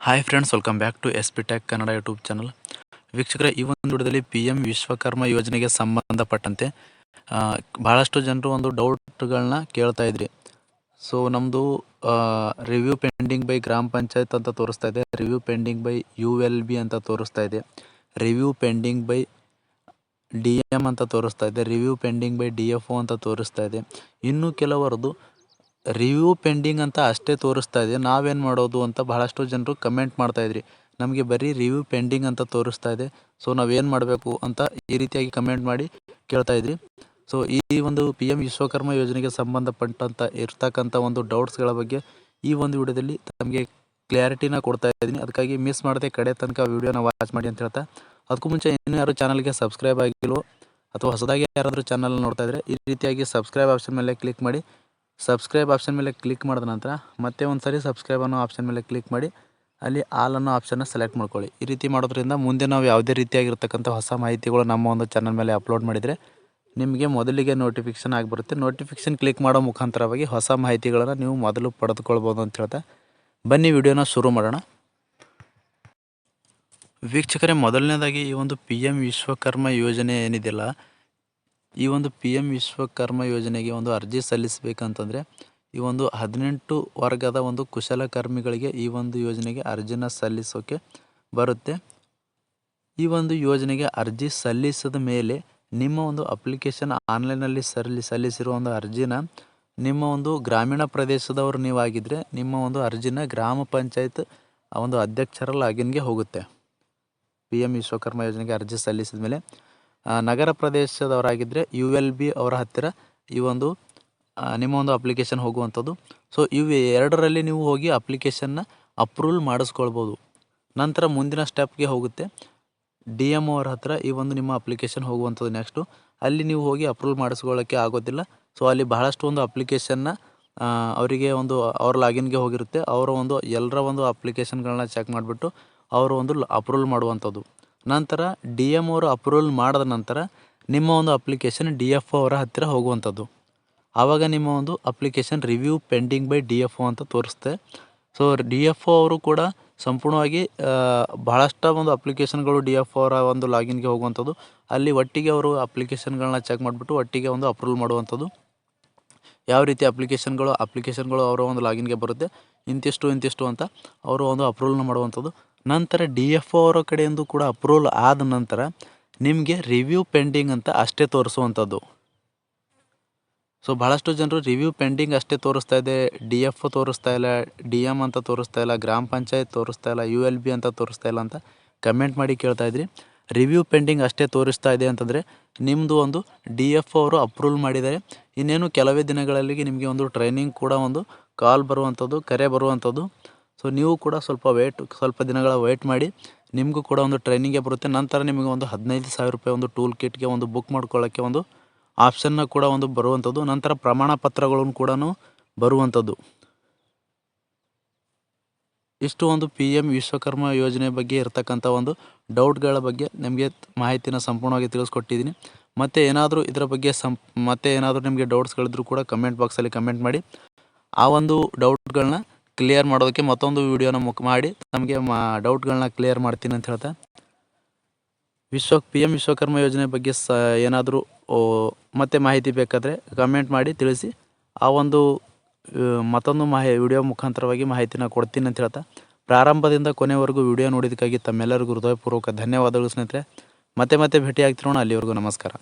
Hi friends, welcome back to S P tech Kannada YouTube channel. ವೀಕ್ಷಕರೇ, ಈ ಒಂದು ವಿಡಿಯೋದಲ್ಲಿ PM ವಿಶ್ವಕರ್ಮ ಯೋಜನೆಗೆ ಸಂಬಂಧಪಟ್ಟಂತೆ ಭಾಳಷ್ಟು ಜನರು ಒಂದು ಡೌಟ್ಗಳನ್ನ ಕೇಳ್ತಾ ಇದ್ರಿ. ಸೊ ನಮ್ಮದು ರಿವ್ಯೂ ಪೆಂಡಿಂಗ್ ಬೈ ಗ್ರಾಮ ಪಂಚಾಯತ್ ಅಂತ ತೋರಿಸ್ತಾ ಇದೆ, ರಿವ್ಯೂ ಪೆಂಡಿಂಗ್ ಬೈ ULB ಅಂತ ತೋರಿಸ್ತಾ ಇದೆ, ರಿವ್ಯೂ ಪೆಂಡಿಂಗ್ ಬೈ DM ಅಂತ ತೋರಿಸ್ತಾ ಇದೆ, ರಿವ್ಯೂ ಪೆಂಡಿಂಗ್ ಬೈ DFO ಅಂತ ತೋರಿಸ್ತಾ ಇದೆ. ಇನ್ನು ಕೆಲವರದು ರಿವ್ಯೂ ಪೆಂಡಿಂಗ್ ಅಂತ ಅಷ್ಟೇ ತೋರಿಸ್ತಾ ಇದೆ. ನಾವೇನು ಮಾಡೋದು ಅಂತ ಬಹಳಷ್ಟು ಜನರು ಕಮೆಂಟ್ ಮಾಡ್ತಾಯಿದ್ರಿ. ನಮಗೆ ಬರೀ ರಿವ್ಯೂ ಪೆಂಡಿಂಗ್ ಅಂತ ತೋರಿಸ್ತಾ ಇದೆ, ಸೊ ನಾವೇನು ಮಾಡಬೇಕು ಅಂತ ಈ ರೀತಿಯಾಗಿ ಕಮೆಂಟ್ ಮಾಡಿ ಕೇಳ್ತಾಯಿದ್ರಿ. ಸೊ ಈ ಒಂದು PM ವಿಶ್ವಕರ್ಮ ಯೋಜನೆಗೆ ಸಂಬಂಧಪಟ್ಟಂಥ ಇರ್ತಕ್ಕಂಥ ಒಂದು ಡೌಟ್ಸ್ಗಳ ಬಗ್ಗೆ ಈ ಒಂದು ವಿಡಿಯೋದಲ್ಲಿ ನಮಗೆ ಕ್ಲಾರಿಟಿನ ಕೊಡ್ತಾ ಇದ್ದೀನಿ. ಅದಕ್ಕಾಗಿ ಮಿಸ್ ಮಾಡದೆ ಕಡೆ ತನಕ ವಿಡಿಯೋನ ವಾಚ್ ಮಾಡಿ ಅಂತ ಹೇಳ್ತಾ, ಅದಕ್ಕೂ ಮುಂಚೆ ಇನ್ನೂ ಯಾರು ಚಾನಲ್ಗೆ ಸಬ್ಸ್ಕ್ರೈಬ್ ಆಗಿಲ್ಲೋ ಅಥವಾ ಹೊಸದಾಗಿ ಯಾರಾದರೂ ಚಾನಲ್ ನೋಡ್ತಾ ಇದ್ದರೆ ಈ ರೀತಿಯಾಗಿ ಸಬ್ಸ್ಕ್ರೈಬ್ ಆಪ್ಷನ್ ಮೇಲೆ ಕ್ಲಿಕ್ ಮಾಡಿ. ಸಬ್ಸ್ಕ್ರೈಬ್ ಆಪ್ಷನ್ ಮೇಲೆ ಕ್ಲಿಕ್ ಮಾಡಿದ ನಂತರ ಮತ್ತೆ ಒಂದು ಸರಿ ಸಬ್ಸ್ಕ್ರೈಬ್ ಅನ್ನೋ ಆಪ್ಷನ್ ಮೇಲೆ ಕ್ಲಿಕ್ ಮಾಡಿ ಅಲ್ಲಿ ಆಲ್ ಅನ್ನೋ ಆಪ್ಷನ್ನ ಸೆಲೆಕ್ಟ್ ಮಾಡ್ಕೊಳ್ಳಿ. ಈ ರೀತಿ ಮಾಡೋದ್ರಿಂದ ಮುಂದೆ ನಾವು ಯಾವುದೇ ರೀತಿಯಾಗಿರ್ತಕ್ಕಂಥ ಹೊಸ ಮಾಹಿತಿಗಳು ನಮ್ಮ ಒಂದು ಚಾನಲ್ ಮೇಲೆ ಅಪ್ಲೋಡ್ ಮಾಡಿದರೆ ನಿಮಗೆ ಮೊದಲಿಗೆ ನೋಟಿಫಿಕೇಷನ್ ಆಗಿಬರುತ್ತೆ. ನೋಟಿಫಿಕೇಷನ್ ಕ್ಲಿಕ್ ಮಾಡೋ ಮುಖಾಂತರವಾಗಿ ಹೊಸ ಮಾಹಿತಿಗಳನ್ನು ನೀವು ಮೊದಲು ಪಡೆದುಕೊಳ್ಬೋದು ಅಂತ ಹೇಳ್ತಾ ಬನ್ನಿ ವಿಡಿಯೋನ ಶುರು ಮಾಡೋಣ. ವೀಕ್ಷಕರೇ, ಮೊದಲನೇದಾಗಿ ಈ ಒಂದು PM ವಿಶ್ವಕರ್ಮ ಯೋಜನೆ ಏನಿದೆಯಲ್ಲ, ಈ ಒಂದು PM ವಿಶ್ವಕರ್ಮ ಯೋಜನೆಗೆ ಒಂದು ಅರ್ಜಿ ಸಲ್ಲಿಸಬೇಕಂತಂದರೆ ಈ ಒಂದು 18 ವರ್ಗದ ಒಂದು ಕುಶಲಕರ್ಮಿಗಳಿಗೆ ಈ ಒಂದು ಯೋಜನೆಗೆ ಅರ್ಜಿನ ಸಲ್ಲಿಸೋಕ್ಕೆ ಬರುತ್ತೆ. ಈ ಒಂದು ಯೋಜನೆಗೆ ಅರ್ಜಿ ಸಲ್ಲಿಸಿದ ಮೇಲೆ ನಿಮ್ಮ ಒಂದು ಅಪ್ಲಿಕೇಶನ್ ಆನ್ಲೈನಲ್ಲಿ ಸಲ್ಲಿಸಿರುವ ಒಂದು ಅರ್ಜಿನ ನಿಮ್ಮ ಒಂದು ಗ್ರಾಮೀಣ ಪ್ರದೇಶದವರು ನೀವಾಗಿದ್ದರೆ ನಿಮ್ಮ ಒಂದು ಅರ್ಜಿನ ಗ್ರಾಮ ಪಂಚಾಯತ್ ಒಂದು ಅಧ್ಯಕ್ಷರ ಲಾಗಿನ್ಗೆ ಹೋಗುತ್ತೆ. PM ವಿಶ್ವಕರ್ಮ ಯೋಜನೆಗೆ ಅರ್ಜಿ ಸಲ್ಲಿಸಿದ ಮೇಲೆ ನಗರ ಪ್ರದೇಶದವರಾಗಿದ್ದರೆ ULB ಅವರ ಹತ್ತಿರ ಈ ಒಂದು ನಿಮ್ಮ ಒಂದು ಅಪ್ಲಿಕೇಶನ್ ಹೋಗುವಂಥದ್ದು. ಸೊ ಇವು ಎರಡರಲ್ಲಿ ನೀವು ಹೋಗಿ ಅಪ್ಲಿಕೇಶನ್ನ ಅಪ್ರೂವಲ್ ಮಾಡಿಸ್ಕೊಳ್ಬೋದು. ನಂತರ ಮುಂದಿನ ಸ್ಟೆಪ್ಗೆ ಹೋಗುತ್ತೆ, DM ಅವರ ಹತ್ತಿರ ಈ ಒಂದು ನಿಮ್ಮ ಅಪ್ಲಿಕೇಶನ್ ಹೋಗುವಂಥದ್ದು. ನೆಕ್ಸ್ಟು ಅಲ್ಲಿ ನೀವು ಹೋಗಿ ಅಪ್ರೂವಲ್ ಮಾಡಿಸ್ಕೊಳ್ಳೋಕ್ಕೆ ಆಗೋದಿಲ್ಲ. ಸೊ ಅಲ್ಲಿ ಬಹಳಷ್ಟು ಒಂದು ಅಪ್ಲಿಕೇಶನ್ನ ಅವರಿಗೆ ಒಂದು ಅವ್ರ ಲಾಗಿನ್ಗೆ ಹೋಗಿರುತ್ತೆ. ಅವರ ಒಂದು ಎಲ್ಲರ ಒಂದು ಅಪ್ಲಿಕೇಶನ್ಗಳನ್ನ ಚೆಕ್ ಮಾಡಿಬಿಟ್ಟು ಅವರು ಒಂದು ಅಪ್ರೂವಲ್ ಮಾಡುವಂಥದ್ದು. ನಂತರ DM ಅವರು ಅಪ್ರೂವಲ್ ಮಾಡಿದ ನಂತರ ನಿಮ್ಮ ಒಂದು ಅಪ್ಲಿಕೇಶನ್ DFO ಅವರ ಹತ್ತಿರ ಹೋಗುವಂಥದ್ದು. ಆವಾಗ ನಿಮ್ಮ ಒಂದು application review pending by DFO ಅಂತ ತೋರಿಸುತ್ತೆ. ಸೊ DFO ಅವರು ಕೂಡ ಸಂಪೂರ್ಣವಾಗಿ ಬಹಳಷ್ಟು ಒಂದು ಅಪ್ಲಿಕೇಶನ್ಗಳು DFO ಅವರ ಒಂದು ಲಾಗಿನ್ಗೆ ಹೋಗುವಂಥದ್ದು. ಅಲ್ಲಿ ಒಟ್ಟಿಗೆ ಅವರು ಅಪ್ಲಿಕೇಶನ್ಗಳನ್ನ ಚೆಕ್ ಮಾಡಿಬಿಟ್ಟು ಒಟ್ಟಿಗೆ ಒಂದು ಅಪ್ರೂವಲ್ ಮಾಡುವಂಥದ್ದು. ಯಾವ ರೀತಿ ಅಪ್ಲಿಕೇಶನ್ಗಳು ಅವರ ಒಂದು ಲಾಗಿನ್ಗೆ ಬರುತ್ತೆ, ಇಂತಿಷ್ಟು ಅಂತ ಅವರು ಒಂದು ಅಪ್ರೂವಲ್ನ ಮಾಡುವಂಥದ್ದು. ನಂತರ DFO ಅವರ ಕಡೆಯಿಂದ ಕೂಡ ಅಪ್ರೂವಲ್ ಆದ ನಂತರ ನಿಮಗೆ ರಿವ್ಯೂ ಪೆಂಡಿಂಗ್ ಅಂತ ಅಷ್ಟೇ ತೋರಿಸುವಂಥದ್ದು. ಸೊ ಭಾಳಷ್ಟು ಜನರು ರಿವ್ಯೂ ಪೆಂಡಿಂಗ್ ಅಷ್ಟೇ ತೋರಿಸ್ತಾ ಇದೆ, DFO ತೋರಿಸ್ತಾ ಇಲ್ಲ, DM ಅಂತ ತೋರಿಸ್ತಾ ಇಲ್ಲ, ಗ್ರಾಮ ಪಂಚಾಯತ್ ತೋರಿಸ್ತಾ ಇಲ್ಲ, ULB ಅಂತ ತೋರಿಸ್ತಾ ಇಲ್ಲ ಅಂತ ಕಮೆಂಟ್ ಮಾಡಿ ಕೇಳ್ತಾ ಇದ್ರಿ. ರಿವ್ಯೂ ಪೆಂಡಿಂಗ್ ಅಷ್ಟೇ ತೋರಿಸ್ತಾ ಇದೆ ಅಂತಂದರೆ ನಿಮ್ಮದು ಒಂದು DFO ಅವರು ಅಪ್ರೂವಲ್ ಮಾಡಿದ್ದಾರೆ. ಇನ್ನೇನು ಕೆಲವೇ ದಿನಗಳಲ್ಲಿ ನಿಮಗೆ ಒಂದು ಟ್ರೈನಿಂಗ್ ಕೂಡ ಒಂದು ಕಾಲ್ ಬರುವಂಥದ್ದು, ಕರೆ ಬರುವಂಥದ್ದು. ಸೊ ನೀವು ಕೂಡ ಸ್ವಲ್ಪ ದಿನಗಳ ವೇಟ್ ಮಾಡಿ, ನಿಮಗೂ ಕೂಡ ಒಂದು ಟ್ರೈನಿಂಗೇ ಬರುತ್ತೆ. ನಂತರ ನಿಮಗೆ ಒಂದು 15,000 ರೂಪಾಯಿ ಒಂದು ಟೂಲ್ ಕಿಟ್ಗೆ ಒಂದು ಬುಕ್ ಮಾಡ್ಕೊಳ್ಳೋಕ್ಕೆ ಒಂದು ಆಪ್ಷನ್ನ ಕೂಡ ಒಂದು ಬರುವಂಥದ್ದು. ನಂತರ ಪ್ರಮಾಣ ಪತ್ರಗಳನ್ನು ಕೂಡ ಬರುವಂಥದ್ದು. ಇಷ್ಟು ಒಂದು PM ವಿಶ್ವಕರ್ಮ ಯೋಜನೆ ಬಗ್ಗೆ ಇರತಕ್ಕಂಥ ಒಂದು ಡೌಟ್ಗಳ ಬಗ್ಗೆ ನಿಮಗೆ ಮಾಹಿತಿನ ಸಂಪೂರ್ಣವಾಗಿ ತಿಳಿಸ್ಕೊಟ್ಟಿದ್ದೀನಿ. ಮತ್ತು ಏನಾದರೂ ಇದರ ಬಗ್ಗೆ ಮತ್ತೆ ಏನಾದರೂ ನಿಮಗೆ ಡೌಟ್ಸ್ಗಳಿದ್ರೂ ಕೂಡ ಕಮೆಂಟ್ ಬಾಕ್ಸಲ್ಲಿ ಕಮೆಂಟ್ ಮಾಡಿ. ಆ ಒಂದು ಡೌಟ್ಗಳನ್ನ ಕ್ಲಿಯರ್ ಮಾಡೋದಕ್ಕೆ ಮತ್ತೊಂದು ವಿಡಿಯೋನ ಮಾಡಿ ನಮಗೆ ಡೌಟ್ಗಳನ್ನ ಕ್ಲಿಯರ್ ಮಾಡ್ತೀನಿ ಅಂತ ಹೇಳ್ತಾ, PM ವಿಶ್ವಕರ್ಮ ಯೋಜನೆ ಬಗ್ಗೆ ಏನಾದರೂ ಮತ್ತೆ ಮಾಹಿತಿ ಬೇಕಾದರೆ ಕಮೆಂಟ್ ಮಾಡಿ ತಿಳಿಸಿ. ಆ ಒಂದು ಮತ್ತೊಂದು ವಿಡಿಯೋ ಮುಖಾಂತರವಾಗಿ ಮಾಹಿತಿನ ಕೊಡ್ತೀನಿ ಅಂತ ಹೇಳ್ತಾ, ಪ್ರಾರಂಭದಿಂದ ಕೊನೆವರೆಗೂ ವಿಡಿಯೋ ನೋಡಿದ್ದಕ್ಕಾಗಿ ತಮ್ಮೆಲ್ಲರಿಗೂ ಹೃದಯಪೂರ್ವಕ ಧನ್ಯವಾದಗಳು ಸ್ನೇಹಿತರೆ. ಮತ್ತೆ ಭೇಟಿ ಆಗ್ತಿರೋಣ. ಅಲ್ಲಿವರೆಗೂ ನಮಸ್ಕಾರ.